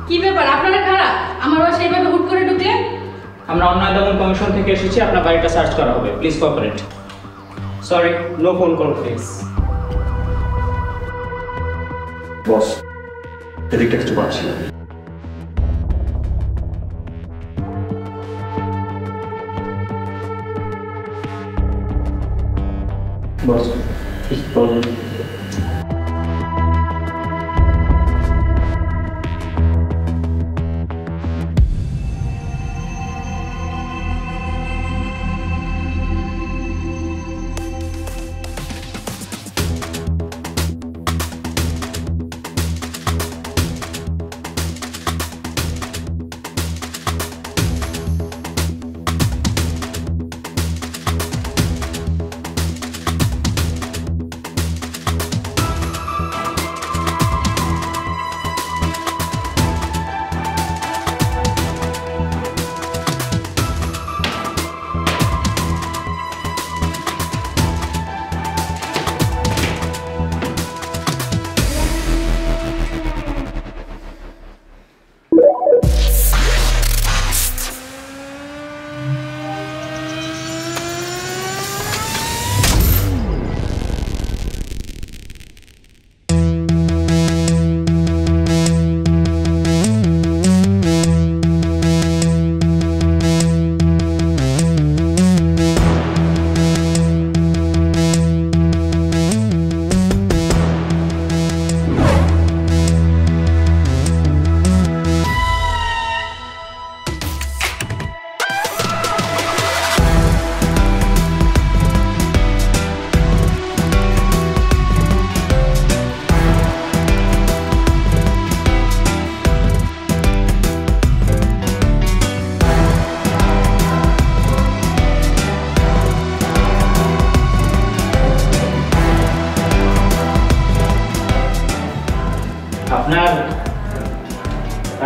কি ব্যাপার আপনারা খারাপ আমার বাসায় এইভাবে হুট করে ঢুকলেন? আমরা অন্যায় দমন কমিশন থেকে এসেছি, আপনার বাড়িটা সার্চ করা হবে, please cooperate. Sorry, no phone call please. Boss, এদিকটা কিছু পাচ্ছি না। বস, কিছু প্রবলেম?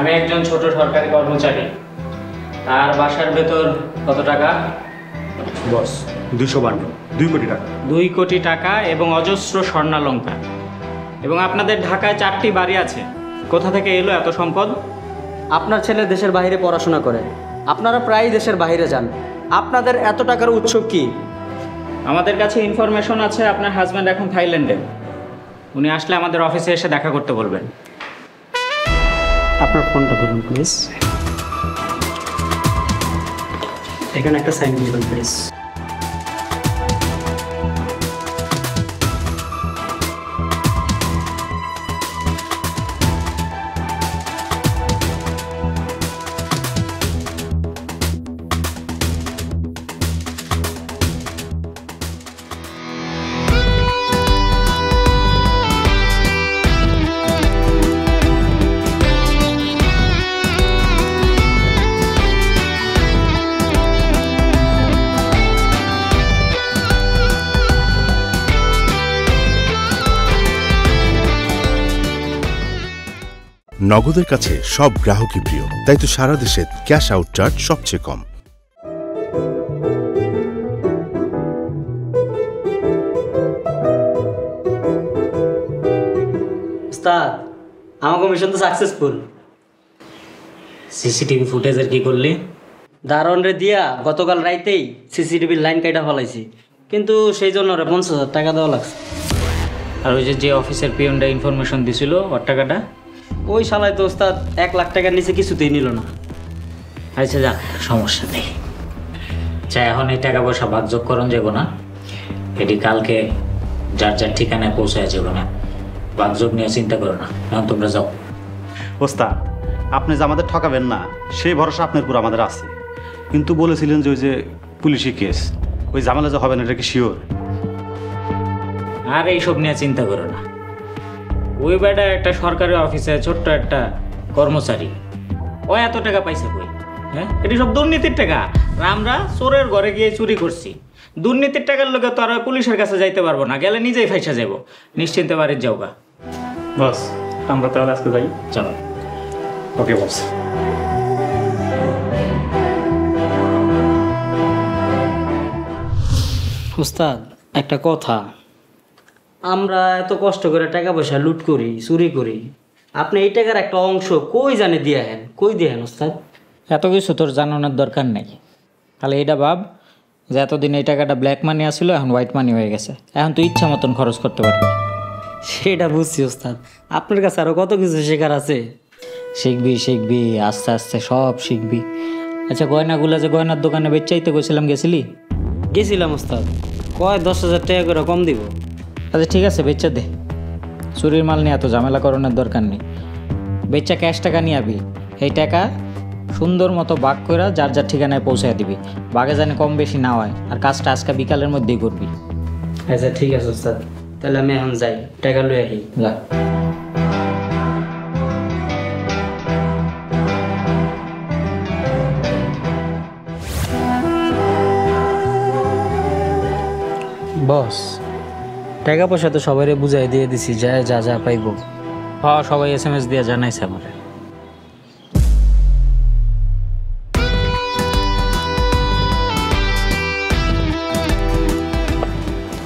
আমি একজন ছোট সরকারি কর্মচারী, তার বাসার ভেতর কত টাকা? বস, 252, 2 কোটি টাকা। 2 কোটি টাকা এবং অজস্র স্বর্ণালঙ্কার। এবং আপনাদের ঢাকায় 4টি বাড়ি আছে, কোথা থেকে এলো এত সম্পদ? আপনার ছেলে দেশের বাইরে পড়াশোনা করে, আপনারা প্রায় দেশের বাইরে যান, আপনাদের এত টাকার উৎস কি? আমাদের কাছে ইনফরমেশন আছে আপনার হাজব্যান্ড এখন থাইল্যান্ডে। উনি আসলে আমাদের অফিসে এসে দেখা করতে বলবেন। আপনার ফোনটা ধরুন প্লিজ, এখানে একটা সাইন দিবেন প্লিজ। নগদের কাছে সব গ্রাহকই প্রিয়, তাই তো সারা দেশে ক্যাশ আউট চার্জ সবচেয়ে কম। উস্তাদ, আমার কমিশন তো সাকসেসফুল। সিসিটিভি ফুটেজের কি করলি? দারোয়ান রে দিয়া গতকাল রাইতেই সিসিটিভির লাইন কাটা ফলাইছি, কিন্তু সেই জন্য 50,000 টাকা দেওয়া লাগছে। আর ওই যে অফিসের পিয়নটা ইনফরমেশন দিছিল, ওর টাকাটা? ওই শালায় তো ওস্তাদ 1 লাখ টাকার নিচে কিছুতেই নিল না। আচ্ছা যাক, সমস্যা নেই। আচ্ছা, এখন এই টাকা পয়সা ভাগযোগ করণ যাবো না, এটি কালকে যার যার ঠিকানায় পৌঁছায় যাবো না। ভাগযোগ নিয়ে চিন্তা করো না, এখন তোমরা যাও। ওস্তাদ, আপনি যে আমাদের ঠকাবেন না সেই ভরসা আপনার উপর আমাদের আছে, কিন্তু বলেছিলেন যে ওই যে পুলিশি কেস, ওই ঝামেলা যে হবে না, এটা কি শিওর? আর এইসব নিয়ে চিন্তা করো না। ওই বেটা একটা সরকারি অফিসে ছোট্ট একটা কর্মচারী, ও এত টাকা পাইছে কই? হ্যাঁ, এটি সব দুর্নীতির টাকা। আর আমরা চোরের ঘরে গিয়ে চুরি করছি। দুর্নীতির টাকার লোকে তো আর পুলিশের কাছে যাইতে পারবো না, গেলে নিজেই ফাইসা যাবো। নিশ্চিন্তে বাড়ির যাও গা। বস আমরা তাহলে আজকে যাই। চলো। ওকে বস। উস্তাদ একটা কথা, আমরা এত কষ্ট করে টাকা পয়সা লুট করি, চুরি করি, আপনি এই টাকার একটা অংশ কই জানে দিয়ে হেন, কই দিয়ে হেন উস্তাদ? এত কিছু তোর জানানোর দরকার নেই। তাহলে এটা ভাব যে এতদিন এই টাকাটা ব্ল্যাক মানি আসছিল, এখন হোয়াইট মানি হয়ে গেছে। এখন তুই ইচ্ছা মতন খরচ করতে পারবি। সেটা বুঝছি উস্তাদ, আপনার কাছে আরও কত কিছু শেখার আছে। শিখবি শিখবি, আস্তে আস্তে সব শিখবি। আচ্ছা, গয়নাগুলো যে গয়নার দোকানে বেচাইতে গেছিলাম, গেছিলি? গেছিলাম উস্তাদ, কয় 10,000 টাকা করে কম দিব। আচ্ছা ঠিক আছে, বেচা দে। চুরির মাল নিয়ে এত ঝামেলা করানোর দরকার নেই। বেচা ক্যাশ টাকা নিয়ে আবি। এই টাকা সুন্দর মতো বাগ করে যার যার ঠিকানায় পৌঁছায় দিবি। বাগে জানি কম বেশি না হয়। আর কাজটা আজকে বিকালের মধ্যেই করবি। আচ্ছা ঠিক আছে উস্তাদ, তাহলে আমি এখন যাই, টাকা লই আহি। যা। বস, টাকা পয়সা তো সবাই বুঝাই দিয়ে দিছি, যায় যা যা পাইব। হ্যাঁ, সবাই SMS দিয়ে জানাইছে আমার।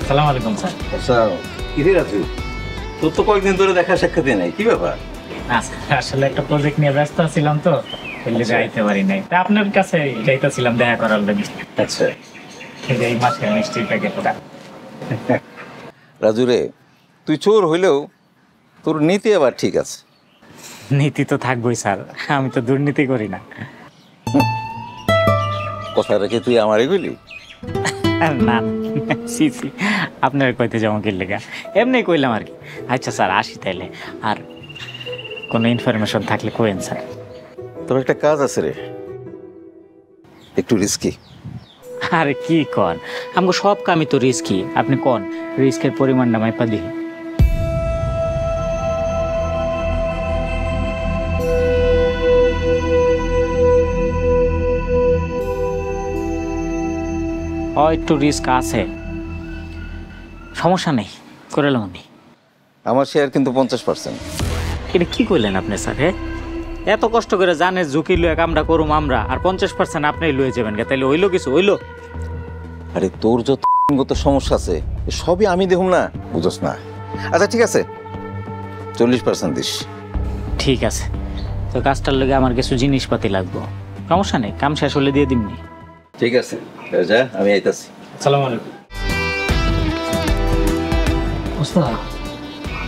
সালাম আলাইকুম স্যার। আচ্ছা কিরে রাজু, তোর তো কয়েকদিন ধরে দেখা সাক্ষাৎ নাই, কি ব্যাপার? আসলে একটা প্রজেক্ট নিয়ে ব্যস্ত ছিলাম তো, যাইতে পারি নাই। তা আপনার কাছে যাইতেছিলাম দেখা করার লাগে। আচ্ছা এই মাসের মিষ্টির প্যাকেটটা। রাজু রে, তুই চোর হইলেও তোর নীতি আবার ঠিক আছে। নীতি তো থাকবোই স্যার, আমি তো দুর্নীতি করি না। কথা রেখে তুই আমারই বলি? না সি সি, আপনার কইতে যাবো কি লেগা, এমনি কইলাম আর কি। আচ্ছা স্যার, আসি তাইলে। আর কোনো ইনফরমেশন থাকলে কইেন স্যার। তোর একটা কাজ আছে রে, একটু রিস্কি। আরে কি কন, আমাকে সব কামই তো রিস্কি। আপনি কোন রিস্কের পরিমাণটা মাইপা দিই। একটু রিস্ক আছে, সমস্যা নেই, করে নি। আমার শেয়ার কিন্তু 50%। এটা কি করলেন আপনি স্যার? হ্যাঁ, এত কষ্ট করে জানে ঝুঁকি লুয়ে কামটা করুম আমরা, আর 50% আপনি লুয়ে যাবেন, তাইলে হইলো কিছু হইলো? আরে তোর যত সমস্যা আছে সবই আমি দেখুম না, বুঝোস না? আচ্ছা ঠিক আছে, 40% দিস। ঠিক আছে, তো কাজটার লগে আমার কিছু জিনিসপাতি লাগবো, সমস্যা নেই, কাম শেষ হলে দিয়ে দিমনি। ঠিক আছে যা, আমি আইতাছি। আসসালামু আলাইকুম। উস্তাদ,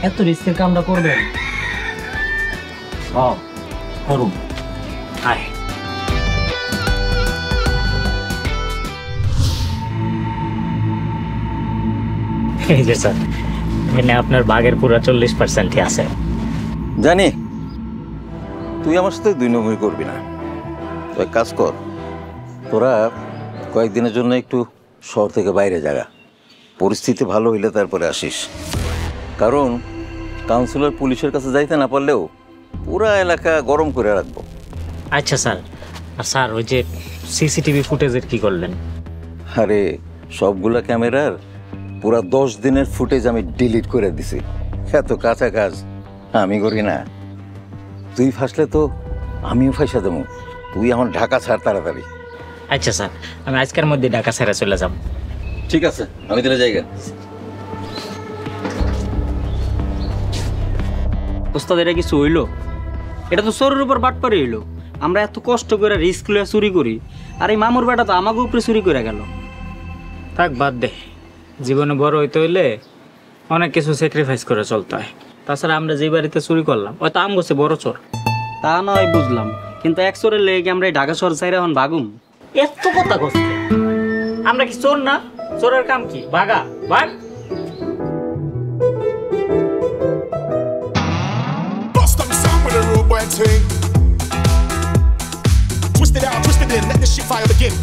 এত রিস্কের কামটা করবেন? করুন, আয়। এই যে স্যার, এখানে আপনার বাগের পুরো 40%ই আছে। জানি তুই আমার সাথে 2 নম্বরই করবি না। তো এক কাজ কর, তোরা কয়েকদিনের জন্য একটু শহর থেকে বাইরে জায়গা, পরিস্থিতি ভালো হইলে তারপরে আসিস। কারণ কাউন্সিলর পুলিশের কাছে যাইতে না পারলেও পুরা এলাকা গরম করে রাখবো। আচ্ছা স্যার। আর স্যার, ওই যে সিসিটিভি ফুটেজের কি করলেন? আরে সবগুলা ক্যামেরার পুরা 10 দিনের ফুটেজ আমি ডিলিট করে দিছি। এত কাঁচা কাজ আমি করি না। তুই ফাঁসলে তো আমিও ফাঁসা দেবো। তুই আমার ঢাকা ছাড় তাড়াতাড়ি। আচ্ছা স্যার, আমি আজকের মধ্যে ঢাকা ছেড়ে চলে যাব। ঠিক আছে, আমি তাহলে জায়গা। উস্তাদ, এটা কিছু হইলো? এটা তো চোরের উপর বাটপারি হইলো। আমরা এত কষ্ট করে রিস্ক লইয়া চুরি করি, আর এই মামুর বেটা তো আমাকে উপরে চুরি করে গেল। থাক, বাদ দে। জীবনে বড় হইতে হইলে অনেক কিছু স্যাক্রিফাইস করে চলতে হয়। তাছাড়া আমরা যে বাড়িতে চুরি করলাম, হয়তো আম গেছে বড় চোর। তা নয় বুঝলাম, কিন্তু এক চোরের লেগে আমরা এই ঢাকা শহর চাইরে এখন ভাগুম। এত কথা কষ্ট, আমরা কি চোর না? চোরের কাম কি? ভাগা ভাগ। Bust them sound with a rude boy thing. Twist it out, twist it in, let the shit fire begin.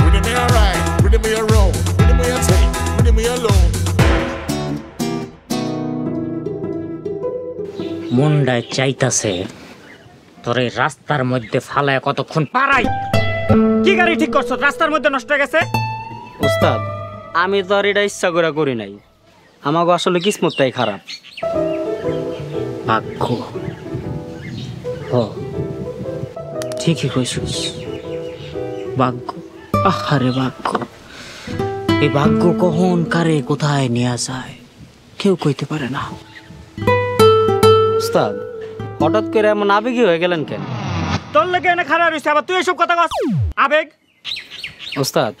Rhythm me alright, rhythm me a roll, rhythm me a take, rhythm me alone. মুন্ডাই মাথায় চাইতাছে তোর এই রাস্তার মধ্যে ফালায় কতক্ষণ পারাই। কি গাড়ি ঠিক করছো রাস্তার মধ্যে নষ্ট হয়ে গেছে? ওস্তাদ আমি তো আর এটা ইচ্ছা করে করি নাই, আমাকে আসলে কিসমতটাই খারাপ। ভাগ্য, ঠিকই কইছিস, ভাগ্য। আহারে ভাগ্য, এই ভাগ্য কখন কারে কোথায় নিয়ে যায় কেউ কইতে পারে না। ওস্তাদ হঠাৎ করে এমন আবেগী হয়ে গেলেন কেন? তোর লেগে এনে খারাপ হয়েছে আবার তুই এসব কথা কস। আবেগ? ওস্তাদ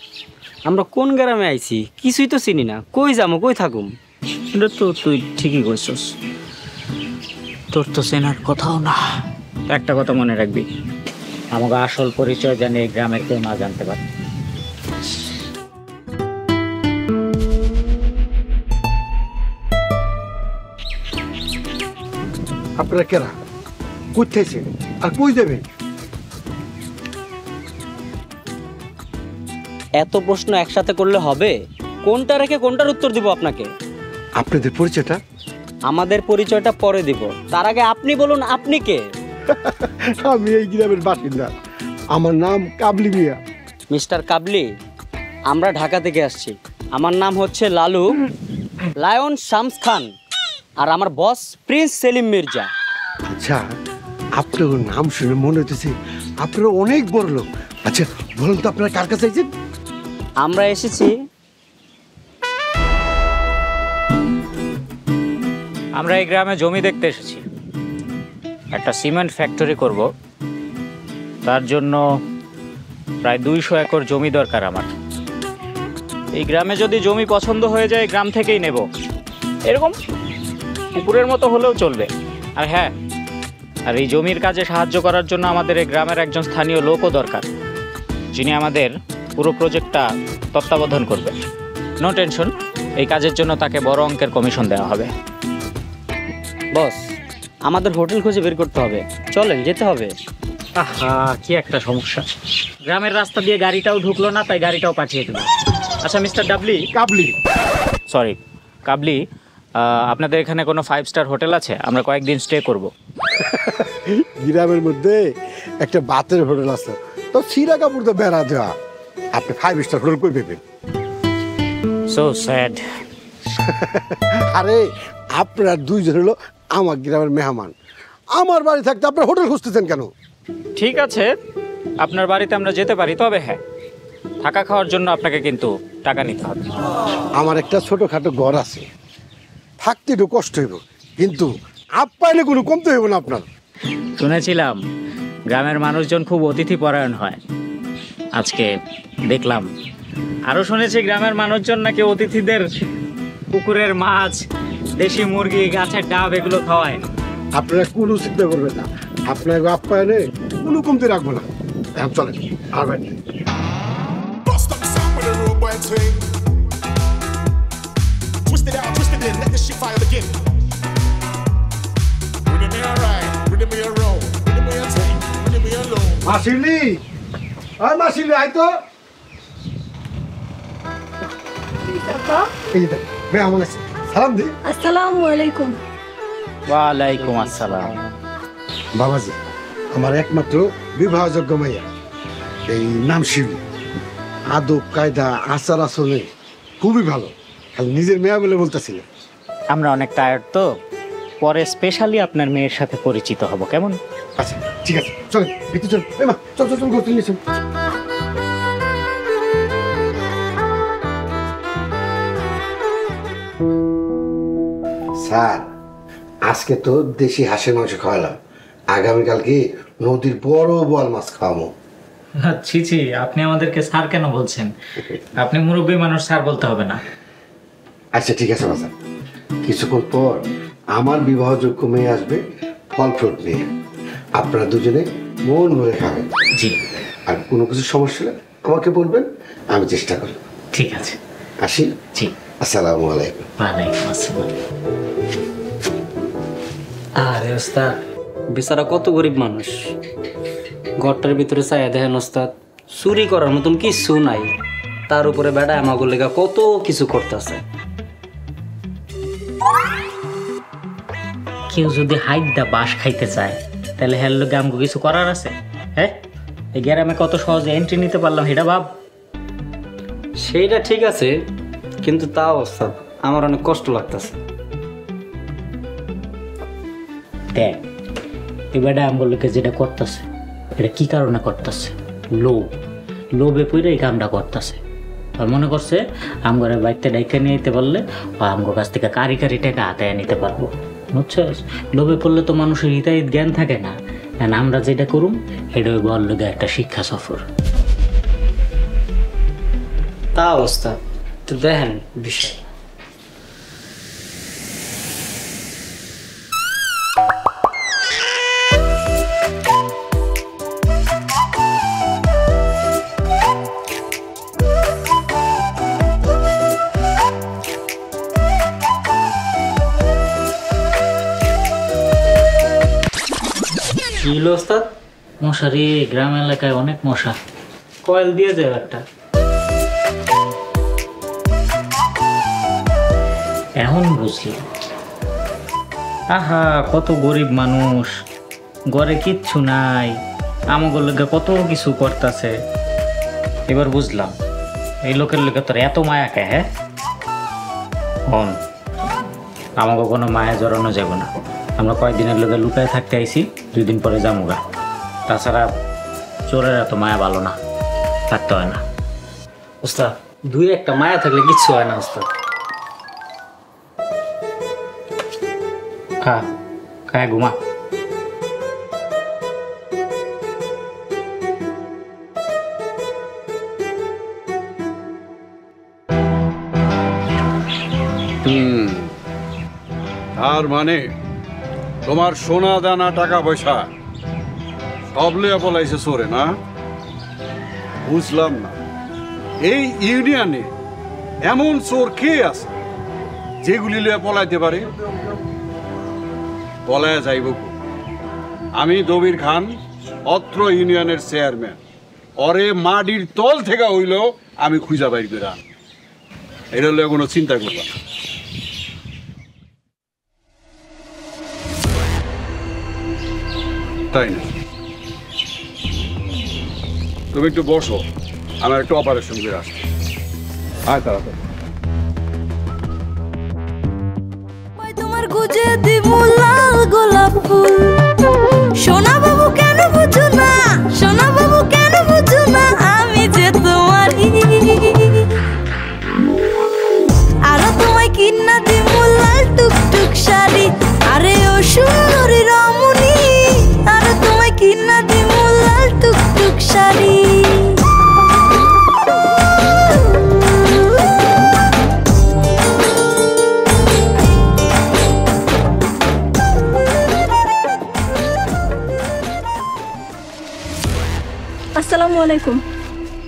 আমরা কোন গ্রামে আইছি কিছুই তো চিনি না, কই যাবো কই থাকুম? এটা তো তুই ঠিকই কইছিস, তোর তো চেনার কথাও না। একটা কথা মনে রাখবি, আমাকে আসল পরিচয় জানি এই গ্রামের কেউ না জানতে পারে। আপনারা কেরা কোথাইছেন আর কই যাবেন? এত প্রশ্ন একসাথে করলে হবে? কোনটা রেখে কোনটার উত্তর দিব আপনাকে? আপনাদের পরিচয়টা? আমাদের পরিচয়টা পরে দিব, তার আগে আপনি বলুন আপনি কে? আমি এই গ্রামের বাসিন্দা, আমার নাম কাবলি মিয়া। মিস্টার কাবলি, আমরা ঢাকা থেকে আসছি, আমার নাম হচ্ছে লালু লায়ন শামস খান, আর আমার বস প্রিন্স সেলিম মির্জা। আচ্ছা, আপনার নাম শুনে মনে হইতেছে আপনারা অনেক বড় লোক। আচ্ছা বলুন তো আপনারা কার কাছে আইছেন? আমরা এসেছি আমরা এই গ্রামে জমি দেখতে এসেছি, একটা সিমেন্ট ফ্যাক্টরি করব, তার জন্য প্রায় 200 একর জমি দরকার আমার। এই গ্রামে যদি জমি পছন্দ হয়ে যায় গ্রাম থেকেই নেব, এরকম পুকুরের মতো হলেও চলবে। আর হ্যাঁ, আর এই জমির কাজে সাহায্য করার জন্য আমাদের এই গ্রামের একজন স্থানীয় লোকও দরকার, যিনি আমাদের পুরো প্রজেক্টটা তত্ত্বাবধান করবে। নো টেনশন, এই কাজের জন্য তাকে বড় অঙ্কের কমিশন দেওয়া হবে। বস, আমাদের হোটেল খুঁজে বের করতে হবে, চলেন যেতে হবে। আহা, কি একটা সমস্যা, গ্রামের রাস্তা দিয়ে গাড়িটাও ঢুকলো না, তাই গাড়িটাও পাঠিয়ে দিল। আচ্ছা মিস্টার কাবলি, আপনাদের এখানে কোনো 5 স্টার হোটেল আছে? আমরা কয়েকদিন স্টে করব। গ্রামের মধ্যে একটা বাতের হোটেল আছে, তো সিরা কাপড় তো বেড়া দেওয়া, আপনি 5 স্টার হোটেল কই পেবেন? So sad. আরে আপনারা দুইজন হলো আমার গ্রামের মেহমান, আমার বাড়ি থাকতে আপনারা হোটেল খুঁজতেছেন কেন? ঠিক আছে, আপনার বাড়িতে আমরা যেতে পারি, তবে হ্যাঁ, থাকা খাওয়ার জন্য আপনাকে কিন্তু টাকা নিতে হবে। আমার একটা ছোটখাটো ঘর আছে, থাকতে একটু কষ্ট হইব, কিন্তু আপ্যায়নে কোনো কমতে হইব না আপনার। শুনেছিলাম গ্রামের মানুষজন খুব অতিথি পরায়ণ হয়, আজকে দেখলাম। আরও শুনেছি গ্রামের মানুষজন নাকি অতিথিদের পুকুরের মাছ, দেশি মুরগি, গাছের ডাব এগুলো খাওয়ায়। আপনারা কোনো চিন্তা করবেন না, আপনার আপ্যায়নে কোনো কমতে রাখবো না। এখন চলেন আর বাইরে। Bust up sound with a rude boy thing. Twist it out, twist it in, let this shit fire begin. Rhythm me alright, rhythm me a roll, rhythm me a ting, rhythm me alone. মাসিলি, আর মাসিলি আয় তো। এই দেখ, মেহমান আছে, সালাম দে। আসসালামু আলাইকুম। ওয়ালাইকুম আসসালাম। বাবাজি, আমার একমাত্র বিবাহযোগ্য মাইয়া, এই নাম শিবলি, আদব কায়দা আচার আচরণে খুবই ভালো, খালি নিজের মেয়া বলে বলতেছিলেন। আমরা অনেক টায়ার্ড তো, পরে স্পেশালি আপনার মেয়ের সাথে পরিচিত হব, কেমন? আচ্ছা ঠিক আছে, চল একটু চল। এই মা, চল চল চল, ঘর থেকে নিয়ে চল। স্যার, আজকে তো দেশি হাঁসের মাংস খাওয়ালাম, আগামীকালকে নদীর বড় বোয়াল মাছ খাওয়াবো। ছি ছি, আপনি আমাদেরকে স্যার কেন বলছেন? আপনি মুরব্বী মানুষ, স্যার বলতে হবে না। আচ্ছা ঠিক আছে বাসা, কিছুক্ষণ পর আমার বিবাহযোগ্য মেয়ে আসবে ফল ফ্রুট নিয়ে, আপনারা দুজনে মন ভরে খাবেন। জি। আর কোনো কিছু সমস্যা হলে আমাকে বলবেন, আমি চেষ্টা করব। ঠিক আছে, আসি। জি। আসসালামু আলাইকুম। ওয়ালাইকুম আসসালাম। আরে ওস্তাদ, বেচারা কত গরিব মানুষ, ঘরটার ভিতরে চাইয়া দেখেন ওস্তাদ, চুরি করার মতন কিছু নাই, তার উপরে বেটা আমাগুর লেগা কত কিছু করতেছে। কেউ যদি হাইটটা বাঁশ খাইতে চায় তাহলে হ্যাঁ লোকে আমাকে কিছু করার আছে? হ্যাঁ, এই গ্রামে কত সহজে এন্ট্রি নিতে পারলাম এটা ভাব। সেইটা ঠিক আছে, কিন্তু তাও ওস্তাদ আমার অনেক কষ্ট লাগতেছে। দেখ এবারে আমার লোকে যেটা করতেছে এটা কি কারণে করতেছে? লোভে পড়ে এই কামটা করতেছে। আর মনে করছে আমগরে বাইকটা ডাইকা নিয়ে যেতে পারলে আমগো কাছ থেকে কারি টাকা হাতায় নিতে পারবো, বুঝছস? লোভে পড়লে তো মানুষের হিতাহিত জ্ঞান থাকে না। আমরা যেটা করুম এটা ওই বল লোকে একটা শিক্ষা সফর। তা ওস্তাদ তো দেখেন বিষয়। কি হলো ওস্তাদ? মশারি, গ্রাম এলাকায় অনেক মশা। কয়েল দিয়ে যায় একটা। এখন বুঝলি। আহা কত গরিব মানুষ, ঘরে কিচ্ছু নাই, আমাকে লোকে কত কিছু করতেছে। এবার বুঝলাম এই লোকের লোকে তোর এত মায়া কে। হ্যাঁ হন, আমাকে কোনো মায়া জড়ানো যাব না। আমরা কয়েকদিনের লোকে লুকায় থাকতে আইছি, 2 দিন পরে যামুগা। তাছাড়া চোরের এত মায়া ভালো না, থাকতে হয় না। ওস্তাদ 2-1টা মায়া থাকলে কিচ্ছু হয় না ওস্তাদ। খা, খায় ঘুমা। আর মানে তোমার সোনা দানা টাকা পয়সা সব লিয়ে পলাইছে চোরে না? বুঝলাম না এই ইউনিয়নে এমন চোর কে আছে যেগুলি লিয়ে পলাইতে পারে? পলায় যাইব। আমি দবির খান, অত্র ইউনিয়নের চেয়ারম্যান। অরে মাটির তল থেকে হইলেও আমি খুঁজা বাইর করে আন। এটা হলে কোনো চিন্তা করবা না। তাই না? তুমি একটু বসো, আমার একটু অপারেশন করে আসছি। আয় তাড়াতাড়ি। তোমার গুজে দিব লাল গোলাপ ফুল। সোনা বাবু কেন বুঝো না, সোনা বাবু কেন বুঝো না, আমি যে তোমারই। আরো তোমায় কিনা দিব লাল টুকটুক শাড়ি। আরে ও সুন্দরী রমণী, আরো তোমায় কিনা দিব লাল টুকটুক শাড়ি। আসসালামু আলাইকুম।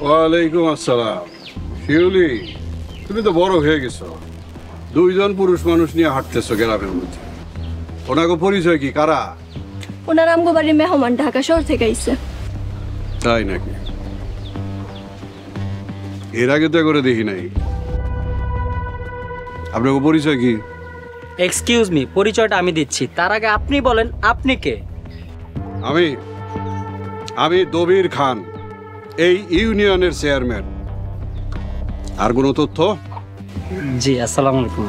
ওয়ালাইকুম আসসালাম। শিউলি, তুমি তো বড় হয়ে গেছো, 2 জন পুরুষ মানুষ নিয়ে হাঁটতেছো গ্রামের মধ্যে। ওনাকে পরিচয় কি, কারা? ওনার আমগো বাড়ির মেহমান, ঢাকা শহর থেকে আইছে। তাই নাকি? এর আগে তো করে দেখি নাই। আপনাকে পরিচয় কি? এক্সকিউজ মি, পরিচয়টা আমি দিচ্ছি, তার আগে আপনি বলেন আপনি কে? আমি দবির খান, এই ইউনিয়নের চেয়ারম্যান। আর কোনো তথ্য? জি, আসসালামু আলাইকুম।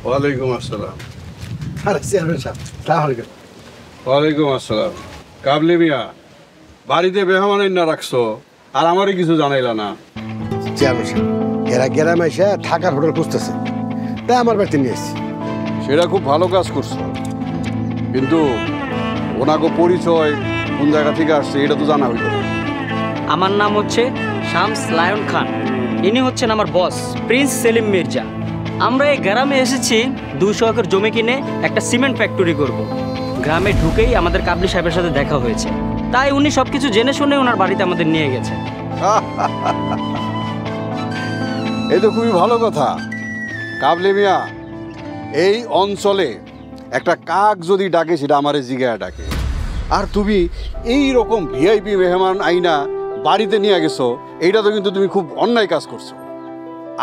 ওয়ালাইকুম আসসালাম। আরে চেয়ারম্যান সাহেব, তাহলে কেন? ওয়ালাইকুম আসসালাম। কাবলি মিয়া, বাড়িতে মেহমান না রাখছো আর আমারই কিছু জানাইলা না? চেয়ারম্যান সাহেব, এরা গ্রামে এসে থাকার হোটেল খুঁজতেছে, তাই আমার বাড়িতে নিয়ে এসেছি। সেটা খুব ভালো কাজ করছো, কিন্তু ওনাকে পরিচয় কোন জায়গা থেকে আসছে এটা তো জানা হইল না। আমার নাম হচ্ছে শামস লায়ন খান, ইনি হচ্ছেন আমার বস প্রিন্স সেলিম মির্জা। আমরা এই গ্রামে এসেছি 200 একর জমি কিনে একটা সিমেন্ট ফ্যাক্টরি করব। গ্রামে ঢুকেই আমাদের কাবলি সাহেবের সাথে দেখা হয়েছে, তাই উনি সবকিছু জেনে শুনে ওনার বাড়িতে আমাদের নিয়ে গেছে। এই তো খুবই ভালো কথা। কাবলি মিয়া, এই অঞ্চলে একটা কাক যদি ডাকে সেটা আমারে জিগায় ডাকে, আর তুমি এই রকম ভিআইপি মেহমান আইনা বাড়িতে নিয়ে গেছো, এইটা তো কিন্তু তুমি খুব অন্যায় কাজ করছো।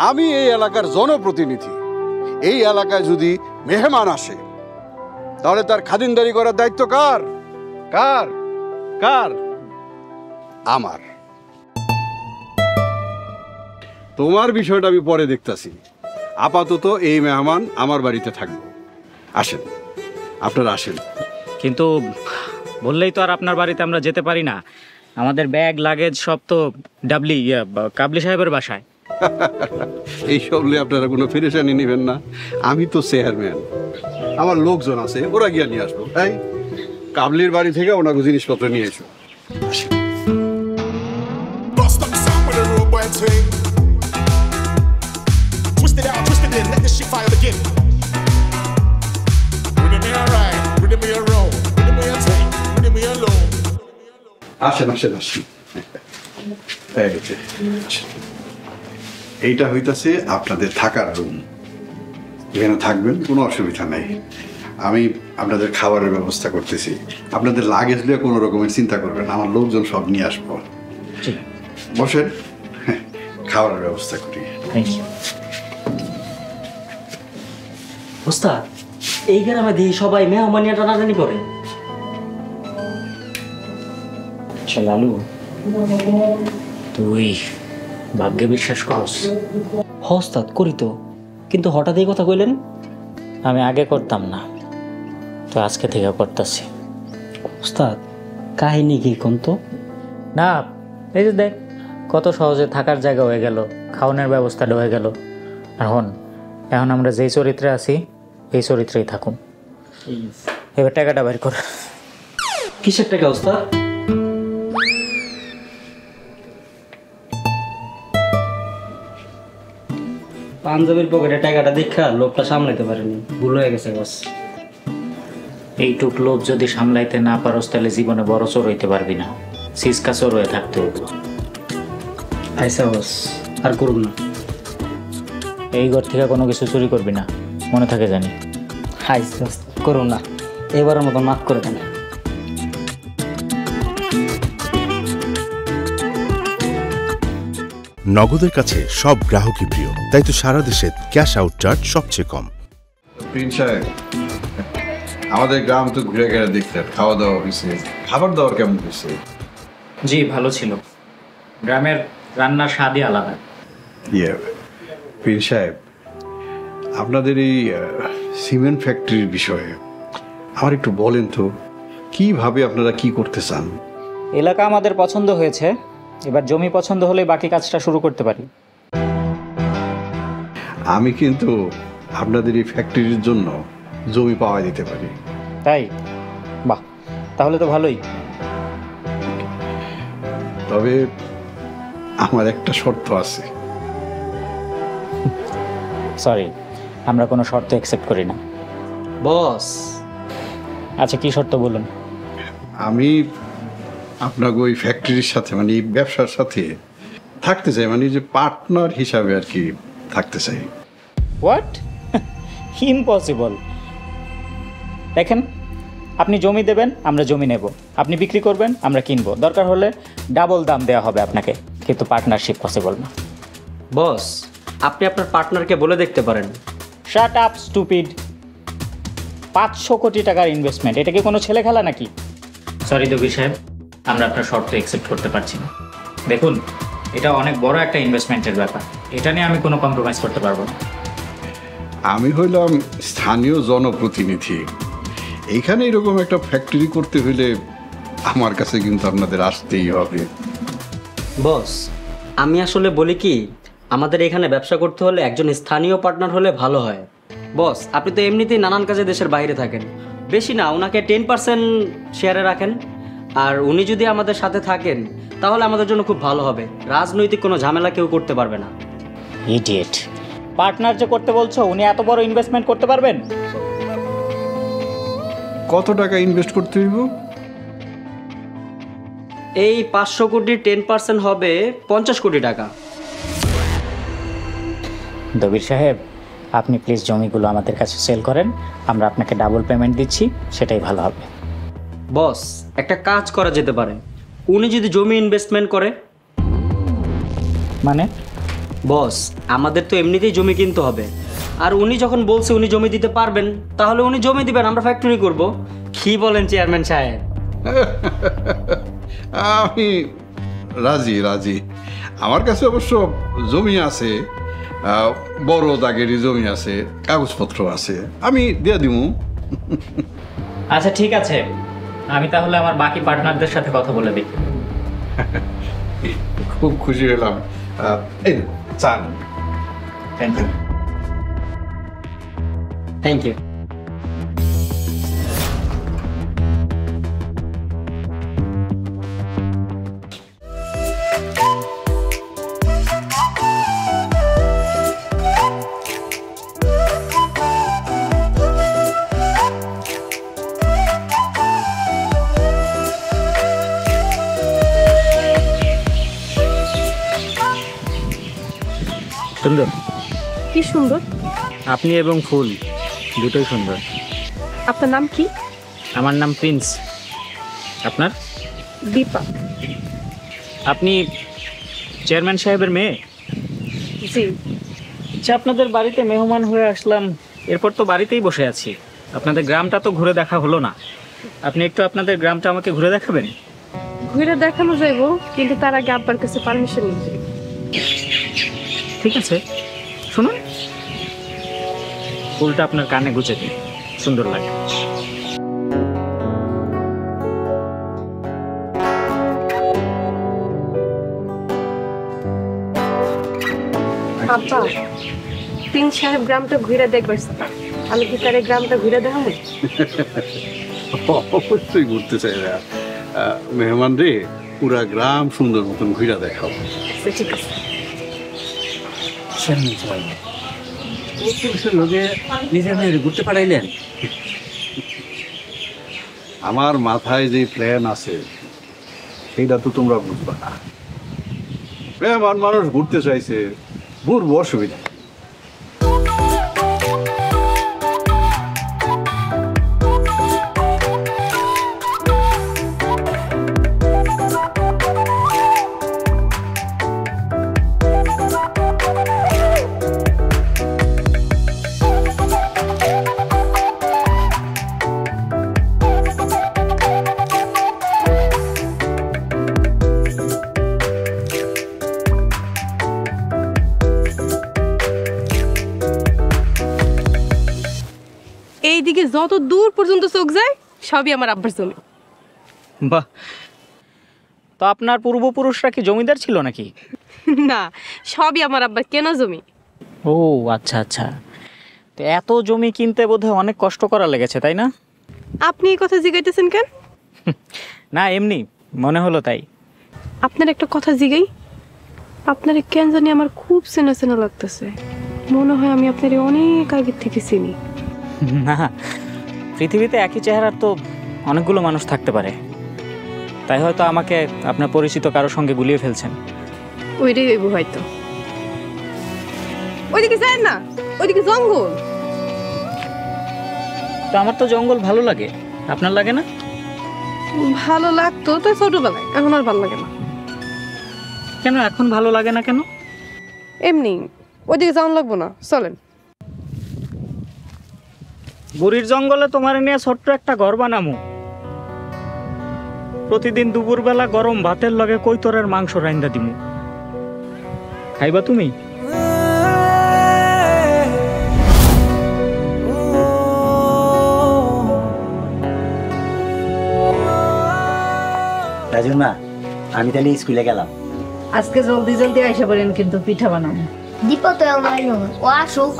আমি এই এলাকার জনপ্রতিনিধি। এই এলাকায় যদি মেহমান আসে তাহলে তার খাতিরদারি করার দায়িত্ব কার? কার কার? আমার। তোমার বিষয়টা আমি পরে দেখতেছি। আপাতত এই মেহমান আমার বাড়িতে থাকবে। আসেন, আপনারা আসেন। কিন্তু বললেই তো আর আপনার বাড়িতে আমরা যেতে পারি না। আমাদের ব্যাগ লাগেজ সব তো কাবলি সাহেবের বাসায়। এইসব নিয়ে আপনারা কোনো ফিরেশানি নেবেন না। আমি তো চেয়ারম্যান, আমার লোকজন আছে, ওরা গিয়ে নিয়ে আসবো। তাই কাবলির বাড়ি থেকে ওনাকে জিনিসপত্র নিয়ে এসো। Bust up the sound with a road boy swing. Twist it out, twist it in, let the shit fire begin. Rhythm me alright, rhythm me a roll, rhythm me a take, rhythm me a low. আসেন আসেন আসেন। এই যে, এইটা হইতাছে আপনাদের থাকার room. এখানে থাকবেন, কোনো অসুবিধা নেই। আমি আপনাদের খাবারের ব্যবস্থা করতেছি। আপনাদের লাগেজ নিয়ে কোনো রকমের চিন্তা করবেন, আমার লোকজন সব নিয়ে আসবো। বসেন, খাবারের ব্যবস্থা করি। Thank you. ওস্তাদ, এই গ্রামে দিয়ে সবাই মেহমানিয়া টানাটানি করে। লালু, তুই ভাগ্যে বিশ্বাস করস? ওস্তাদ করি তো, কিন্তু হঠাৎ এই কথা কইলেন। আমি আগে করতাম না, তো আজকে থেকে করতেছি। ওস্তাদ, কাহিনী কি কোন তো? না, এই যে দেখ কত সহজে থাকার জায়গা হয়ে গেল, খাওয়ানোর ব্যবস্থাটা হয়ে গেল। আর এখন আমরা যেই চরিত্রে আছি এই চরিত্রেই থাকুন। এবার টাকাটা বের কর। কিসের টাকা ওস্তাদ? পাঞ্জাবির পকেটে টাকাটা দেখা লোকটা সামলাইতে পারেনি, ভুল হয়ে গেছে বস। এইটুক লোভ যদি সামলাইতে না পারস তাহলে জীবনে বড় চোর হইতে পারবি না, সিসকা চোর হয়ে থাকতে হবে। আইসা বস, আর করুন না। এই ঘর থেকে কোনো কিছু চুরি করবি না, মনে থাকে জানি। আইসা করুন না, এবারের মতো মাফ করে দেন। নগদের কাছে সব গ্রাহকই প্রিয়, তাই তো সারা দেশে ক্যাশ আউট চার্জ সবচেয়ে কম। প্রিন্স সাহেব, আমাদের গ্রাম তো ঘুরে ঘুরে দেখলেন, খাওয়া দাওয়া হয়েছে, খাবার দাবার কেমন হয়েছে? জি ভালো ছিল, গ্রামের রান্নার স্বাদই আলাদা। প্রিন্স সাহেব, আপনাদের এই সিমেন্ট ফ্যাক্টরির বিষয়ে আমার একটু বলেন তো, কিভাবে আপনারা কি করতে চান? এলাকা আমাদের পছন্দ হয়েছে, এবার জমি পছন্দ হলে বাকি কাজটা শুরু করতে পারি। আমি কিন্তু আপনাদের এই ফ্যাক্টরির জন্য জমি পাওয়া দিতে পারি। তাই? বাহ, তাহলে তো ভালোই। তবে আমার একটা শর্ত আছে। সরি, আমরা কোনো শর্ত অ্যাকসেপ্ট করি না বস। আচ্ছা, কি শর্ত বলুন? আমি আপনাকে ওই ফ্যাক্টরির সাথে, মানে এই ব্যবসার সাথে থাকতে চাই, মানে যে পার্টনার হিসাবে আর কি থাকতে চাই। হোয়াট? ইম্পসিবল। দেখেন, আপনি জমি দেবেন, আমরা জমি নেব, আপনি বিক্রি করবেন, আমরা কিনবো, দরকার হলে ডাবল দাম দেওয়া হবে আপনাকে, কিন্তু পার্টনারশিপ পসিবল না। বস, আপনি আপনার পার্টনারকে বলে দেখতে পারেন। Shut up stupid. 500 কোটি টাকার ইনভেস্টমেন্ট, এটা কি কোনো ছেলে খেলা নাকি? সরি দবির সাহেব, আমরা আপনার শর্ত অ্যাকসেপ্ট করতে পারছি না। দেখুন, এটা অনেক বড় একটা ইনভেস্টমেন্টের ব্যাপার, এটা নিয়ে আমি কোনো কম্প্রোমাইজ করতে পারবো না। আমি হইলাম স্থানীয় জনপ্রতিনিধি, এইখানে এরকম একটা ফ্যাক্টরি করতে হলে আমার কাছে কিন্তু আপনাদের আসতেই হবে। বস, আমি আসলে বলি কি, আমাদের এখানে ব্যবসা করতে হলে একজন স্থানীয় পার্টনার হলে ভালো হয়। বস, আপনি তো এমনিতেই নানান কাজে দেশের বাইরে থাকেন, বেশি না ওনাকে 10% শেয়ারে রাখেন, আর উনি যদি আমাদের সাথে থাকেন তাহলে আমাদের জন্য খুব ভালো হবে। রাজনৈতিক কোনো ঝামেলা কেউ করতে পারবে না। ইডিয়েট। পার্টনার যে করতে বলছো, উনি এত বড় ইনভেস্টমেন্ট করতে পারবেন? কত টাকা ইনভেস্ট করতে হইব? এই 500 কোটির 10% হবে 50 কোটি টাকা। দবির সাহেব, আপনি প্লিজ জমিগুলো আমাদের কাছে সেল করেন, আমরা আপনাকে ডাবল পেমেন্ট দিচ্ছি, সেটাই ভালো হবে। বস, একটা কাজ করা যেতে পারে, উনি যদি জমি ইনভেস্টমেন্ট করে। মানে? বস, আমাদের তো এমনিতেই জমি কিনতে হবে, আর উনি যখন বলছে উনি জমি দিতে পারবেন, তাহলে উনি জমি দিবেন, আমরা ফ্যাক্টরি করব। কি বলেন চেয়ারম্যান সাহেব? আমি রাজি রাজি। আমার কাছে অবশ্য জমি আছে, বড় দাগেরই জমি আছে, কাগজপত্র আছে, আমি দিয়ে দিব। আচ্ছা ঠিক আছে, আমি তাহলে আমার বাকি পার্টনারদের সাথে কথা বলে দেখি। খুব খুশি হলাম। এই চান। Thank you. Thank you. সুন্দর। কি সুন্দর? আপনি এবং ফুল দুটোই সুন্দর। আপনার নাম কি? আমার নাম প্রিন্স। আপনার? দীপা। আপনি চেয়ারম্যান সাহেবের মেয়ে? জি। আচ্ছা, আপনাদের বাড়িতে মেহমান হয়ে আসলাম, এরপর তো বাড়িতেই বসে আছি, আপনাদের গ্রামটা তো ঘুরে দেখা হলো না। আপনি একটু আপনাদের গ্রামটা আমাকে ঘুরে দেখাবেন? ঘুরে দেখানো যাইব, কিন্তু তার আগে আব্বার কাছে পারমিশন নিতে। ঠিক আছে, শুনুন, ফুলটা আপনার কানে গুজে দিন, সুন্দর লাগে। আব্বা, প্রিন্স সাহেব গ্রামটা ঘুরে দেখবার, আমি কি তার গ্রামটা ঘুরে দেখাবো? অবশ্যই ঘুরতে চাই না, মেহমান রে, পুরা গ্রাম সুন্দর মতন ঘুরা দেখাও। ঠিক আছে। ঘুরতে পারাইলেন? আমার মাথায় যে প্ল্যান আছে সেইটা তো তোমরা বুঝবা না। মেহমান মানুষ ঘুরতে চাইছে, ঘুরবো, অসুবিধা। এইদিকে যত দূর পর্যন্ত চোখ যায় সবই আমার আব্বার জমি। বাহ, তো আপনার পূর্বপুরুষরা কি জমিদার ছিল নাকি? না, সবই আমার আব্বার কেনা জমি। ও আচ্ছা আচ্ছা, তো এত জমি কিনতে বোধহয় অনেক কষ্ট করা লেগেছে, তাই না? আপনি এই কথা জিগাইতেছেন কেন? না, এমনি মনে হলো তাই। আপনার একটা কথা জিগাই, আপনার কেন জানি আমার খুব চেনা চেনা লাগতেছে, মনে হয় আমি আপনার অনেক আগে থেকে চিনি। না, পৃথিবীতে একই চেহারার তো অনেকগুলো মানুষ থাকতে পারে, তাই হয়তো আমাকে আপনার পরিচিত কারোর সঙ্গে গুলিয়ে ফেলছেন। ওইটাই হইব হয়তো। ওইদিকে যায় না, ওইদিকে জঙ্গল। তো আমার তো জঙ্গল ভালো লাগে, আপনার লাগে না? ভালো লাগতো তো ছোটবেলায়, এখন আর ভালো লাগে না। কেন এখন ভালো লাগে না কেন? এমনি, ওইদিকে যাওয়া লাগবো না, চলেন। বুড়ির জঙ্গলে তোমার নিয়ে ছোট্ট একটা ঘর বানামু, প্রতিদিন দুপুরবেলা গরম ভাতের লগে কৈতরের মাংস রাইন্দা দিমু, খাইবা তুমি? রাজুমা, আমি তাহলে স্কুলে গেলাম। আজকে জলদি জলদি আইসা পড়েন, কিন্তু পিঠা বানাবো। দীপা তো ও আসুক।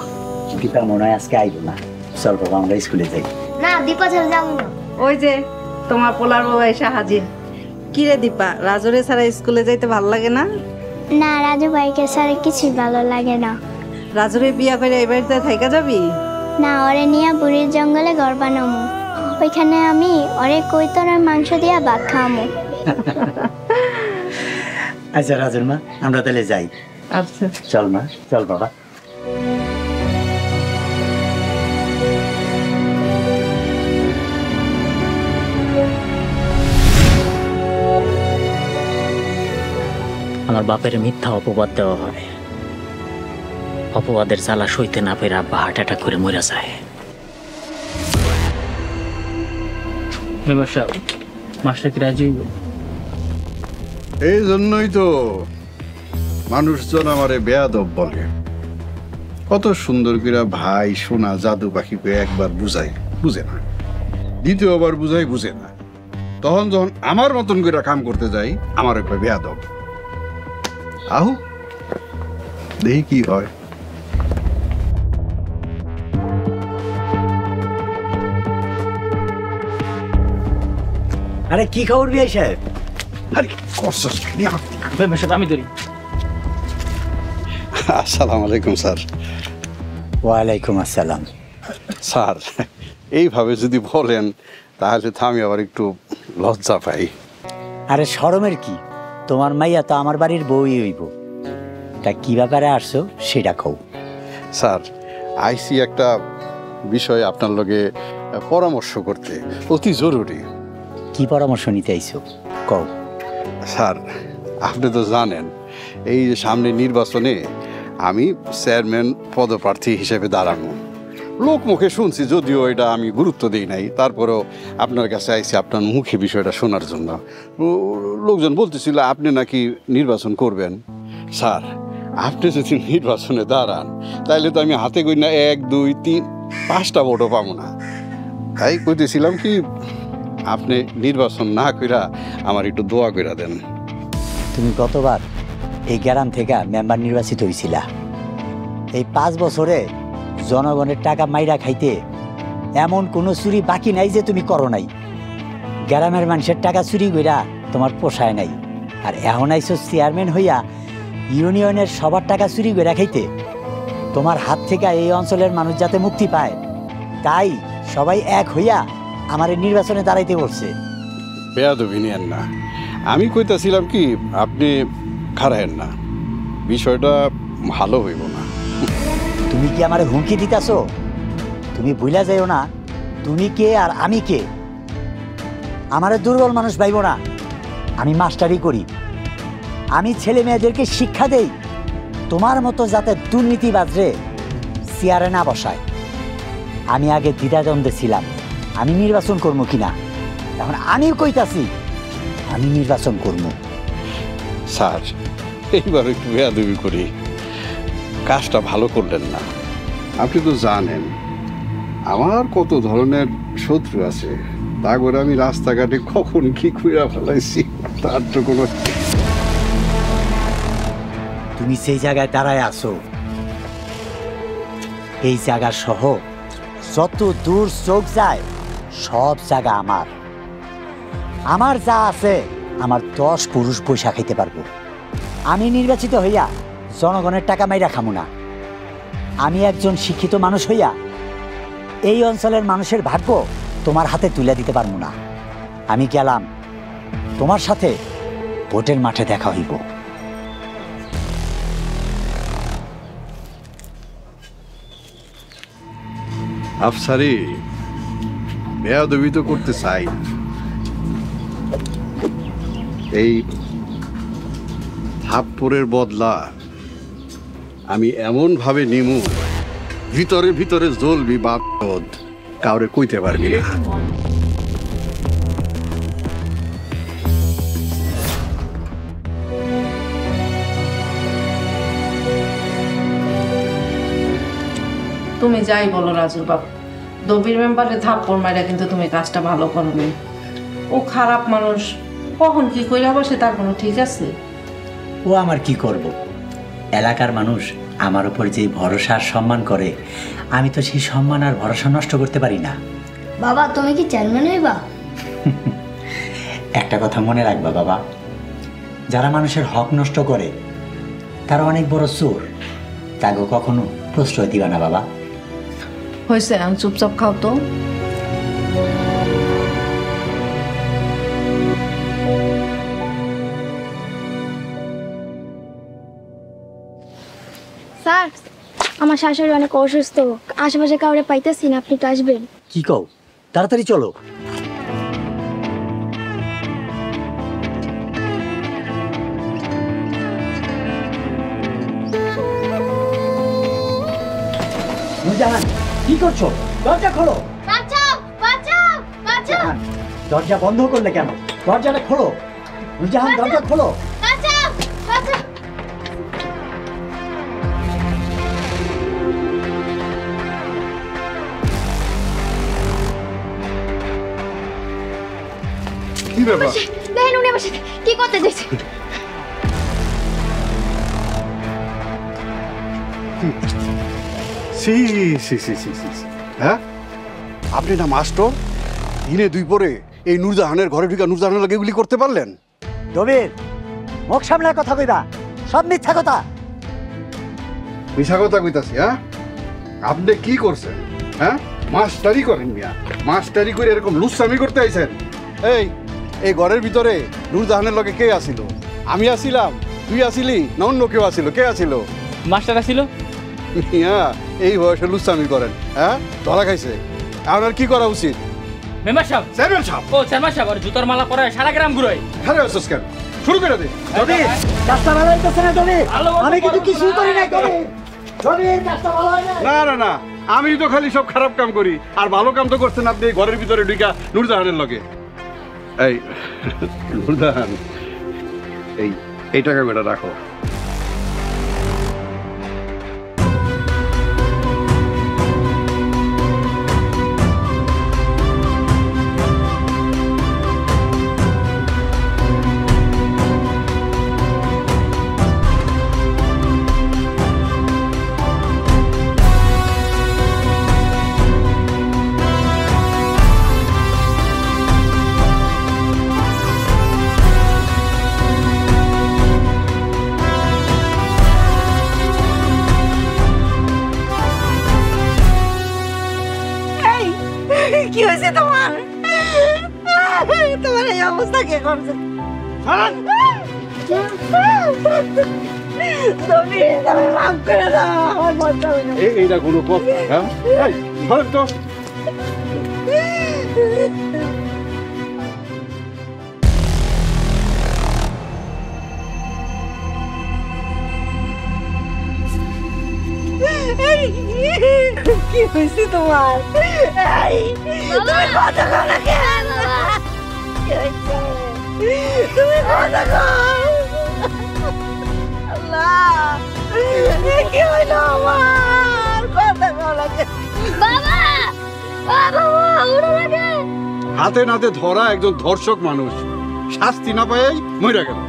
দীপা মনে হয় আজকে আইব না, চল বাবা আমরা স্কুলে যাই। না, দীপা ছাড়া যাবো না। ওই যে তোমার পোলার বাবা এসে হাজির। কি রে দীপা, রাজুরে ছাড়া স্কুলে যাইতে ভালো লাগে না? না, রাজু ভাইকে ছাড়া কিছুই ভালো লাগে না। রাজুরে বিয়া করে এই বাড়িতে থাইকা যাবি? না, ওরে নিয়ে বুড়ির জঙ্গলে ঘর বানামু, ওইখানে আমি ওরে কৈতরের মাংস দিয়া ভাত খাওয়ামু। আচ্ছা রাজুর মা, আমরা তাহলে যাই। আচ্ছা চল মা, চল বাবা। আমার বাপের মিথ্যা অপবাদ দেওয়া হয়, অপবাদের জ্বালা সইতে না পেরে আব্বা হার্ট অ্যাটাক করে মরে যায়। মেম্বার সাহেব, মাস্টার কি রাজি হইব? এই জন্যই তো মানুষজন আমারে বেয়াদব বলে। কত সুন্দর করে ভাই সোনা জাদু পাখি করে একবার বুঝাই, বুঝে না, দ্বিতীয়বার বুঝাই, বুঝে না। তখন যখন আমার মতন করে কাম করতে যাই, আমার একবার বেয়াদব। আহু দেখি কি হয়। আরে কি খবর বিআই সাহেব? আমি ধরি। আসসালামু আলাইকুম স্যার। ওয়ালাইকুম আসসালাম। স্যার, এইভাবে যদি বলেন তাহলে তো আমি আবার একটু লজ্জা পাই। আরে শরমের কি, তোমার মাইয়া তো আমার বাড়ির বউই হইব। তা কি ব্যাপারে আসছো সেটা কও। স্যার, আইসি একটা বিষয় আপনার লগে পরামর্শ করতে, অতি জরুরি। কি পরামর্শ নিতে আইছো কও। স্যার, আপনি তো জানেন এই যে সামনে নির্বাচনে আমি চেয়ারম্যান পদপ্রার্থী হিসেবে দাঁড়ানো। লোক মুখে শুনছি, যদিও এটা আমি গুরুত্ব দিই নাই, তারপরেও আপনার কাছে আইসি আপনার মুখে বিষয়টা শোনার জন্য। লোকজন বলতেছিল আপনি নাকি নির্বাচন করবেন। স্যার, আপনি যদি নির্বাচনে দাঁড়ান তাহলে তো আমি হাতে করি না 1, 2, 3, 5টা ভোটও পাবো না। তাই কইতেছিলাম কি, আপনি নির্বাচন না কইরা আমার একটু দোয়া কইরা দেন। তুমি গতবার এই গ্রাম থেকে মেম্বার নির্বাচিত হয়েছিলা। এই 5 বছরে জনগণের টাকা মাইরা খাইতে এমন কোনো চুরি বাকি নাই যে তুমি করো নাই। গ্রামের মানুষের টাকা চুরি কইরা তোমার পোষায় নাই, আর এখন আইসো চেয়ারম্যান হইয়া ইউনিয়নের সবার টাকা চুরি কইরা খাইতে। তোমার হাত থেকে এই অঞ্চলের মানুষ যাতে মুক্তি পায়, তাই সবাই এক হইয়া আমার এই নির্বাচনে দাঁড়াইতে বলছে। বেয়াদবি নিয়েন না, আমি কইতাছিলাম কি আপনি খারায়েন না, বিষয়টা ভালো হইব না। তুমি কি আমারে হুমকি দিতাছো? তুমি ভুলা যাইও না তুমি কে আর আমি কে। আমারে দুর্বল মানুষ ভাইব না। আমি মাস্টারি করি, আমি ছেলে মেয়েদেরকে শিক্ষা দেই তোমার মতো যাতে দুর্নীতিবাজরে চেয়ারে না বসায়। আমি আগে দ্বিধাদ্বন্দ্বে ছিলাম আমি নির্বাচন করবো কিনা, এখন আমি কইতাছি আমি নির্বাচন করবো। স্যার, এইবার একটু বেয়াদবি করি, কাজটা ভালো করলেন না। আপনি তো জানেন আমার কত ধরনের শত্রু আছে, তা করে আমি রাস্তাঘাটে কখন কি খুঁড়া ফেলাইছি তার তো কোনো। তুমি সেই জায়গায় দাঁড়ায় আছো, এই জায়গা সহ যত দূর চোখ যায় সব জায়গা আমার। আমার যা আছে আমার 10 পুরুষ পয়সা খাইতে পারবো। আমি নির্বাচিত হইয়া জনগণের টাকা মাইরা খামু না। আমি একজন শিক্ষিত মানুষ হইয়া এই অঞ্চলের মানুষের ভাগ্য তোমার হাতে তুলে দিতে পারবো না। আমি গেলাম, তোমার সাথে ভোটের মাঠে দেখা হইব। আফসারি, বেয়াদবি তো করতে চাই, এই থাপ্পড়ের বদলা আমি এমন ভাবে নিমু ভিতরে ভিতরে জ্বলবি বাদ, কাউরে কইতে পারবি না। তুমি যাই বলো রাজু বাবু, দবির মেম্বারে থাপ্পড় মাইরা কিন্তু তুমি কাজটা ভালো করবে। ও খারাপ মানুষ, কখন কি কইরা বসে তার কোনো ঠিক আছে? ও আমার কি করব, এলাকার মানুষ আমার উপর যে ভরসা আর সম্মান করে, আমি তো সেই সম্মান আর ভরসা নষ্ট করতে পারি না। বাবা তুমি কি চেয়ারম্যান হইবা? একটা কথা মনে রাখবা বাবা, যারা মানুষের হক নষ্ট করে তারা অনেক বড় চোর, তাকে কখনো প্রশ্রয় দিবা না বাবা। হয়েছে, আমি চুপচাপ খাও তো। স্যার, আমার শাশুড়ি অনেক অসুস্থ, আশেপাশে কাউরে পাইতেছি না, আপনি তো আসবেন। কি কও, তাড়াতাড়ি চলো। করছো? দরজা খোলো। বাঁচাও বাঁচাও বাঁচাও দরজা বন্ধ করলে কেন? দরজাটা খোলো। নুরজাহান, দরজা খোলো। বাঁচাও বাঁচাও। কি ব্যাপার? দেখেন উনি আমার সাথে কি করতে চাইছে। সি সি সি সি সি সি। হ্যাঁ, আপনি না মাস্টার, দিনে দুই পরে এই নূরজাহানের ঘরে ঢুকে নূরজাহানের লাগে এগুলি করতে পারলেন? দবির, মুখ সামলায় কথা কইবা। সব মিথ্যা কথা। মিশা কথা কইতাছি? হ্যাঁ, আপনি কি করছেন? হ্যাঁ, মাস্টারি করেন মিয়া, মাস্টারি করে এরকম লুচ্ছামি করতে আইছেন? এই ঘরের ভিতরে নূরজাহানের লগে কে আসিল? আমি আসিলাম, তুই আসিলি, না অন্য কেউ আসিল? কে আসিল? মাস্টার আসিল। মিয়া এই বয়সে লুচ্ছামি করেন? হ্যাঁ, ধরা খাইছে। আপনার কি করা উচিত? মেম্বার সাহেব। চেয়ারম্যান সাহেব। ও চেয়ারম্যান সাহেব, আর জুতার মালা পরে সারা গ্রাম ঘুরোয়। আরে আসছ কেন? শুরু করে দে। দবির, রাস্তা ভালো হইতেছে না দবির। আমি কিন্তু কিছুই করি নাই দবির। দবির, রাস্তা ভালো হয় না। না না না, আমি তো খালি সব খারাপ কাম করি, আর ভালো কাম তো করছেন আপনি এই ঘরের ভিতরে ঢুকা নূরজাহানের লগে। এই নূরজাহান, এই টাকা কটা রাখো। কি হয়েছে তোমার? তোমার এই অবস্থা কে করছে? তুমি মাফ করে দাও, আমার বলতে হবে না। এইটা কোনো কথা? হ্যাঁ, ধরেন তো। কি হয়েছে তোমার? তুমি কথা কও না কেন? তুমি কথা কও। আল্লাহ, কি হইল আমার? কথা কও না কেন? বাবা বাবা উড়ো লাগে। হাতে নাতে ধরা একজন ধর্ষক মানুষ শাস্তি না পাই মইরা গেল।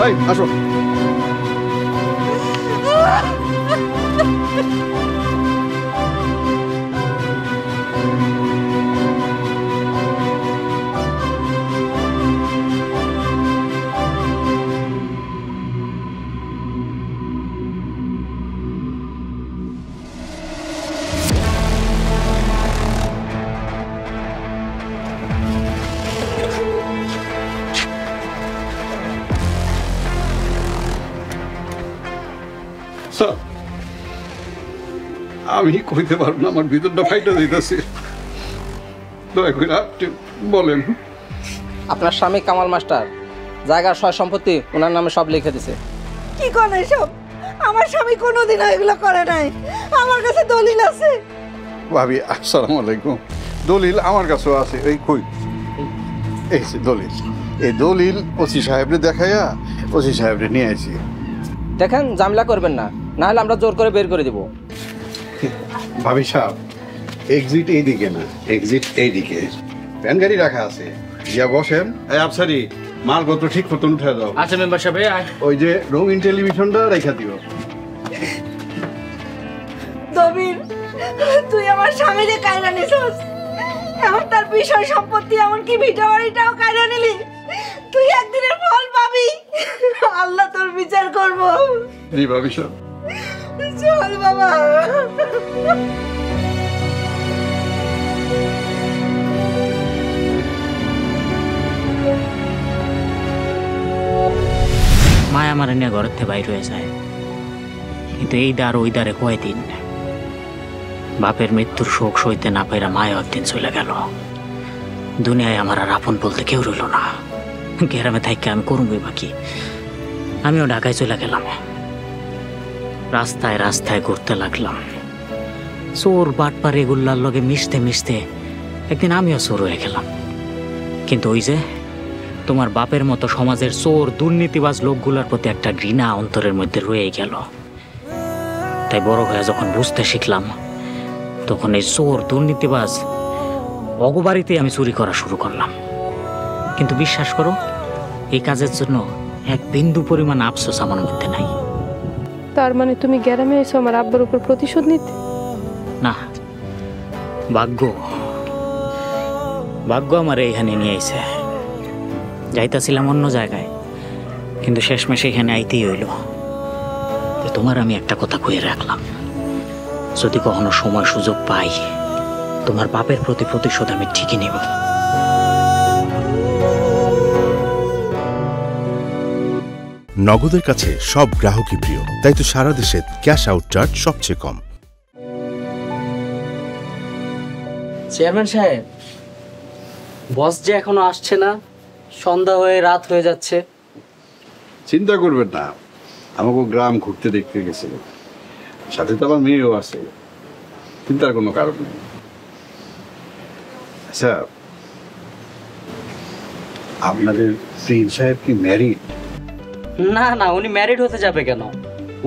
এই আসো। আমি কইতে পারবো না, আমার ভিতরটা ফাইটা দিতেছে। দয়া করে আপনি বলেন। আপনার স্বামী কামাল মাস্টার জায়গার সয় সম্পত্তি ওনার নামে সব লিখে দিছে। কি করে এসব? আমার স্বামী কোনোদিনও এগুলো করে নাই। আমার কাছে দলিল আছে। ভাবি আসসালামু আলাইকুম। দলিল আমার কাছেও আছে। এই কই, এই যে দলিল। এই দলিল ওসি সাহেবরে দেখাইয়া ওসি সাহেবরে নিয়ে আসি। দেখেন ঝামেলা করবেন না, না হলে আমরা জোর করে বের করে দেব। ভাবি সাহেব, এক্সিট এইদিকে না, এক্সিট এইদিকে। ভ্যান গাড়ি রাখা আছে, গিয়া বসেন। এই আফসারি, মালপত্র ঠিক মতন উঠে দাও। আচ্ছা মেম্বার সাহেব। ওই যে রঙিন টেলিভিশনটা রেখা দিও। দবির, তুই আমার স্বামীরে কায়রা নিছস। এখন তার বিষয় সম্পত্তি এমনকি ভিটা বাড়িটাও কায়রা নিলি। তুই একদিনের ফল পাবি। আল্লাহ তোর বিচার করবো। জি ভাবি সাহেব। চল বাবা। মায় আমার নিয়ে ঘরের থেকে বাইর হয়ে যায়, কিন্তু এই দ্বার ওই দ্বারে কয়দিন। বাপের মৃত্যুর শোক সইতে না পাইরা মায় একদিন চলে গেল। দুনিয়ায় আমার আর আপন বলতে কেউ রইল না। গ্রামে থাইকে আমি করুমই বাকি। আমিও ঢাকায় চলে গেলাম। রাস্তায় রাস্তায় ঘুরতে লাগলাম। চোর বাটপার এগুলার লগে মিশতে মিশতে একদিন আমিও চোর হয়ে গেলাম। কিন্তু ওই যে তোমার বাপের মতো সমাজের চোর দুর্নীতিবাজ লোকগুলোর প্রতি একটা ঘৃণা অন্তরের মধ্যে রয়ে গেল। তাই বড় হয়ে যখন বুঝতে শিখলাম, তখন এই চোর দুর্নীতিবাজ অগবাড়িতে আমি চুরি করা শুরু করলাম। কিন্তু বিশ্বাস করো, এই কাজের জন্য এক বিন্দু পরিমাণ আফসোস আমার মধ্যে নাই। তার মানে তুমি গ্রামে এসো আমার আব্বার উপর প্রতিশোধ নিতে? না, ভাগ্য আমার এইখানে নিয়ে আইছে। যাইতাছিলাম অন্য জায়গায়, কিন্তু শেষমেশ এখানে আইতেই হইল। তোমার আমি একটা কথা কয়ে রাখলাম, যদি কখনো সময় সুযোগ পাই, তোমার বাপের প্রতি প্রতিশোধ আমি ঠিকই নেব। নগদের কাছে সব গ্রাহকই প্রিয়, তাই তো সারা দেশে ক্যাশ আউট চার্জ সবচেয়ে কম। চেয়ারম্যান সাহেব, বস যে এখনো আসছে না, সন্ধ্যা হয়ে রাত হয়ে যাচ্ছে। চিন্তা করবেন না, আমাকে গ্রাম ঘুরতে দেখতে গেছিল, সাথে তো আমার মেয়েও আছে, চিন্তার কোনো কারণ নেই। আচ্ছা, আপনাদের প্রিন্স সাহেব কি ম্যারিড? না না, উনি ম্যারিড হতে যাবে কেন?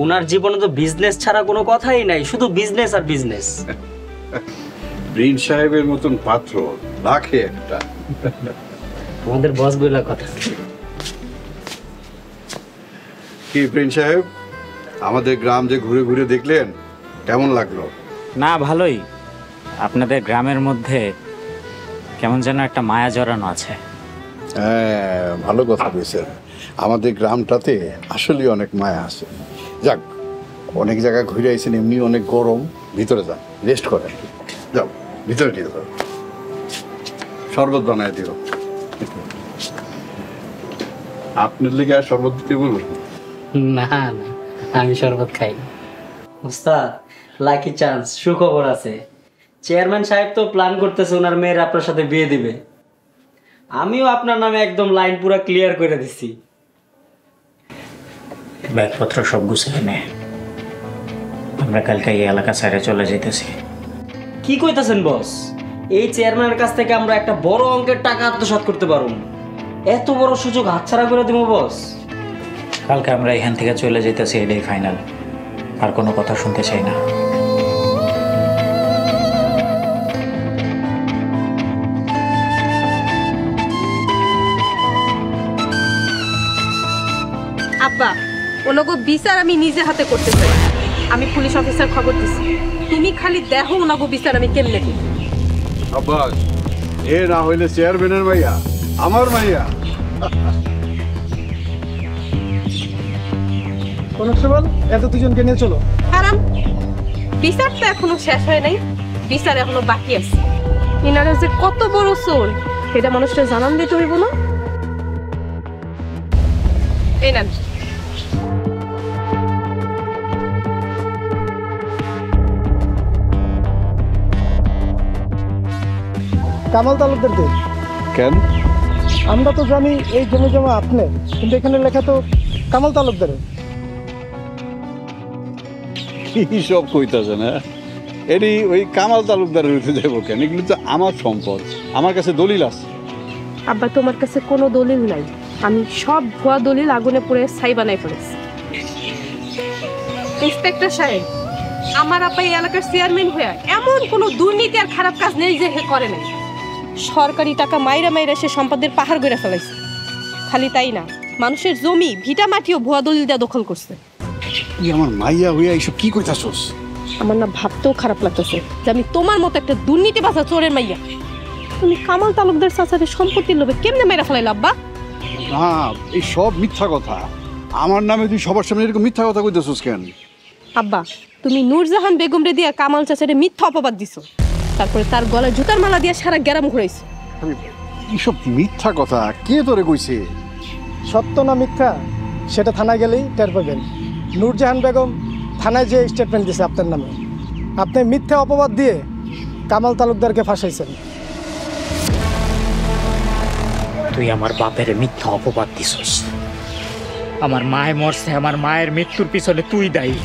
উনার জীবনে তো বিজনেস ছাড়া কোনো কথাই নাই, শুধু বিজনেস আর বিজনেস। প্রিন্স সাহেবের মতন পাত্র লাখে একটা। আমাদের বস বইলা কথা। কি প্রিন্স সাহেব, আমাদের গ্রাম যে ঘুরে ঘুরে দেখলেন, কেমন লাগলো? না, ভালোই। আপনাদের গ্রামের মধ্যে কেমন যেন একটা মায়া জড়ানো আছে। হ্যাঁ, ভালো কথা বলেছেন। আমাদের গ্রামটাতে আসলে অনেক মায়া আছে। যাক, অনেক জায়গায় ঘুরে আইছেন, এমনি অনেক গরম, ভিতরে যান, রেস্ট করেন। যাও, ভিতরে নিয়ে যাও, শরবত বানায় দিও। আপনার লেগে আর শরবত দিতে বলুন? না না, আমি শরবত খাই। উস্তাদ, লাকি চান্স, সুখবর আছে। চেয়ারম্যান সাহেব তো প্ল্যান করতেছে ওনার মেয়ের আপনার সাথে বিয়ে দিবে। আমিও আপনার নামে একদম লাইন পুরো ক্লিয়ার করে দিছি। ব্যাগপত্র সব গুছিয়ে নে, আমরা কালকে এই এলাকা ছেড়ে চলে যেতেছি। কি কইতাছেন বস? এই চেয়ারম্যানের কাছ থেকে আমরা একটা বড় অঙ্কের টাকা আত্মসাৎ করতে পারব। এত বড় সুযোগ হাতছাড়া করে দিব বস? কালকে আমরা এখান থেকে চলে যেতেছি, এটাই ফাইনাল। আর কোনো কথা শুনতে চাই না। আব্বা, ওনাকে বিচার আমি নিজে হাতে করতে চাই। আমি পুলিশ অফিসার খবর দিছি, তুমি খালি দেখো ওনাকে বিচার আমি কেমনে করি। আব্বাস, এ না হইলে চেয়ারম্যানের মাইয়া, আমার মাইয়া। কনস্টেবল, এত দুজনকে নিয়ে চলো। হারাম, বিচার তো এখনো শেষ হয় নাই, বিচার এখনো বাকি আছে। ইনারা যে কত বড় চোর এটা মানুষটা জানান দিতে হইব না? এই নেন। কামাল তালুকদার দেব। কেন? আমরা তো জানি এই জমি জমা আপনি, কিন্তু এখানে লেখা তো কামাল তালুকদারের। কি সব কইতাছেন? হ্যাঁ, এটি ওই কামাল তালুকদারের হইতে যাবো কেন? এগুলো তো আমার সম্পদ, আমার কাছে দলিল আছে। আব্বা, তোমার কাছে কোনো দলিল নাই। আমি সব ভুয়া দলিল আগুনে পুড়ে ছাই বানাই ফেলেছি। ইন্সপেক্টর সাহেব, আমার আপা এই এলাকার চেয়ারম্যান হয়ে এমন কোনো দুর্নীতি আর খারাপ কাজ নেই যে হে করে নাই। সরকারি টাকা মাইরা মাইরা সে সম্পদের পাহাড় গড়ে ফেলাইছে। খালি তাই না, মানুষের জমি ভিটা মাটিও ভুয়া দলিল দিয়ে দখল করছে। তুই আমার মাইয়া হইয়া এইসব কি কইতাছস? আমার না ভাবতেও খারাপ লাগতেছে যে আমি তোমার মতো একটা দুর্নীতিবাজ চোরের মাইয়া। তুমি কামাল তালুকদার চাচারের সম্পত্তির লোভে কেমনে মেরা ফেলাইলা আব্বা? না, এই সব মিথ্যা কথা। আমার নামে তুই সবার সামনে এরকম মিথ্যা কথা কইতেছস কেন? আব্বা, তুমি নূরজাহান বেগমরে দিয়া কামাল চাচারে মিথ্যা অপবাদ দিছো, তারপরে তার গলায় জুতার মালা দিয়া সারা গ্রাম ঘুরাইছো। এইসব মিথ্যা কথা কে তোরে কইছে? সত্য না মিথ্যা সেটা থানায় গেলেই টের পাবেন। নূরজাহান বেগম থানায় যে স্টেটমেন্ট দিয়েছে আপনার নামে, আপনি মিথ্যা অপবাদ দিয়ে কামাল তালুকদারকে ফাঁসাইছেন। তুই আমার বাপের মিথ্যা অপবাদ দিছস। আমার মায়ে মরছে, আমার মায়ের মৃত্যুর পিছনে তুই দায়ী।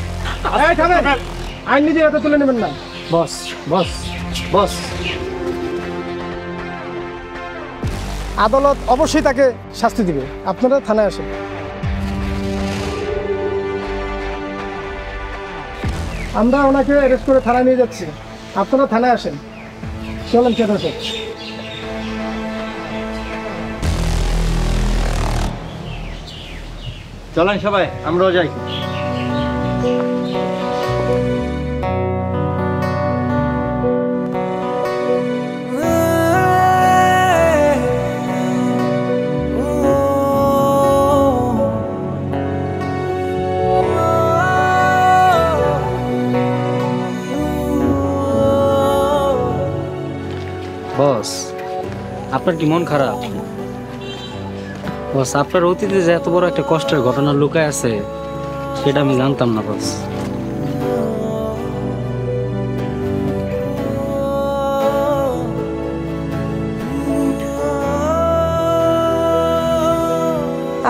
আইন নিজের হাতে তুলে নেবেন না। বস বস বস, আদালত অবশ্যই তাকে শাস্তি দিবে। আপনারা থানায় আসেন। আমরা ওনাকে অ্যারেস্ট করে থানায় নিয়ে যাচ্ছি, আপনারা থানায় আসেন। চলেন চেতন স্যার। চলেন সবাই, আমরাও যাই। বস, আপনার কি মন খারাপ? বস, আপনার অতীতে যে এত বড় একটা কষ্টের ঘটনা লুকায় আছে সেটা আমি জানতাম না বস।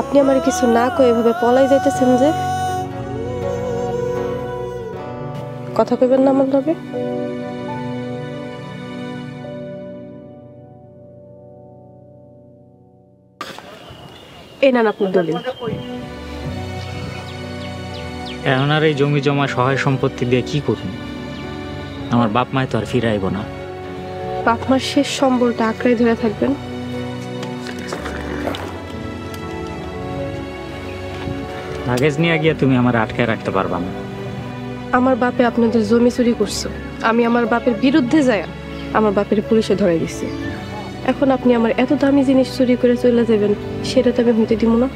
আপনি আমার কিছু না কই এভাবে পলাই যাইতেছেন যে? কথা কইবেন না আমার লগে? এই নেন আপনার দলিল। এখন আর এই জমি জমা সহায় সম্পত্তি দিয়ে কি করুন? আমার বাপ মায় তো আর ফিরাইব না। বাপ মার শেষ সম্বলটা আঁকড়াই ধরে থাকবেন। লাগেজ নিয়ে গিয়ে তুমি আমার আটকে রাখতে পারবা না। আমার বাপে আপনাদের জমি চুরি করছে, আমি আমার বাপের বিরুদ্ধে যাই আমার বাপের পুলিশে ধরে দিছি। এখন আপনি আমার এত দামি জিনিস চুরি করে চলে যাবেন, সেটা তো আমি হইতে দিব না।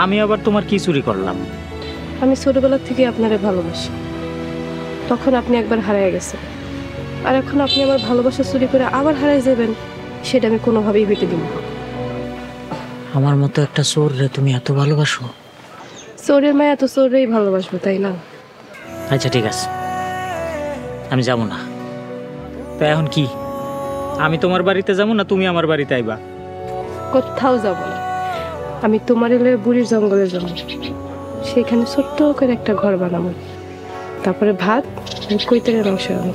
আমি আবার তোমার কি চুরি করলাম? আমি ছোটবেলা থেকে আপনারে ভালোবাসি, তখন আপনি একবার হারিয়ে গেছেন, আর এখন আপনি আমার ভালোবাসা চুরি করে আবার হারিয়ে যাবেন, সেটা আমি কোনোভাবেই হইতে দিব না। আমার মতো একটা চোর রে তুমি এত ভালোবাসো? চোরের মায়া তো চোরেই ভালোবাসবো, তাই না? আচ্ছা ঠিক আছে, আমি যাব না। তো এখন কি, আমি তোমার বাড়িতে যাবো না তুমি আমার বাড়িতে আইবা? কোথাও যাব না, আমি তোমার এলে বুড়ির জঙ্গলে যাব, সেখানে ছোট্ট করে একটা ঘর বানাবো, তারপরে ভাত কৈতের মাংস আনো,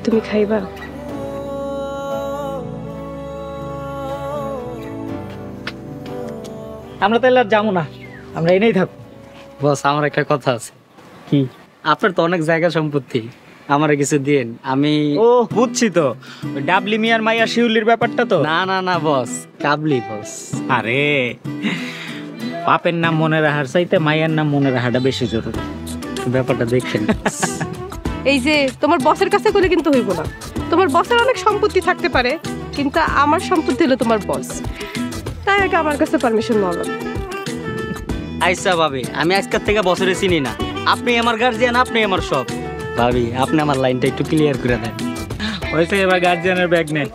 তুমি খাইবা। আমরা তাহলে আর যাবো না, আমরা এনেই থাকবো। বস, আমার একটা কথা আছে। কি? আপনার তো অনেক জায়গা সম্পত্তি, আমারে কিছু দিন। আমি ও বুঝছি তো, ডাবলি মিয়ার মাইয়া শিউলির ব্যাপারটা তো। না না না বস, কাবলি বস। আরে বাপের নাম মনে রাখার চাইতে মাইয়ার নাম মনে রাখাটা বেশি জরুরি। ব্যাপারটা দেখছেন? এই যে তোমার বসের কাছে করলে কিন্তু হইব না। তোমার বসের অনেক সম্পত্তি থাকতে পারে, কিন্তু আমার সম্পত্তি হলো তোমার বস, তাই আগে আমার কাছে পারমিশন নেওয়া লাগবে। আইসা ভাবি, আমি আজকের থেকে বছরে চিনি না। আপনি আমার গার্জিয়ান, আপনি আমার সব। ভাবি, আপনি আমার লাইনটা একটু ক্লিয়ার করে দেন। ওইসে এবার গার্জিয়ানের ব্যাগ নেই।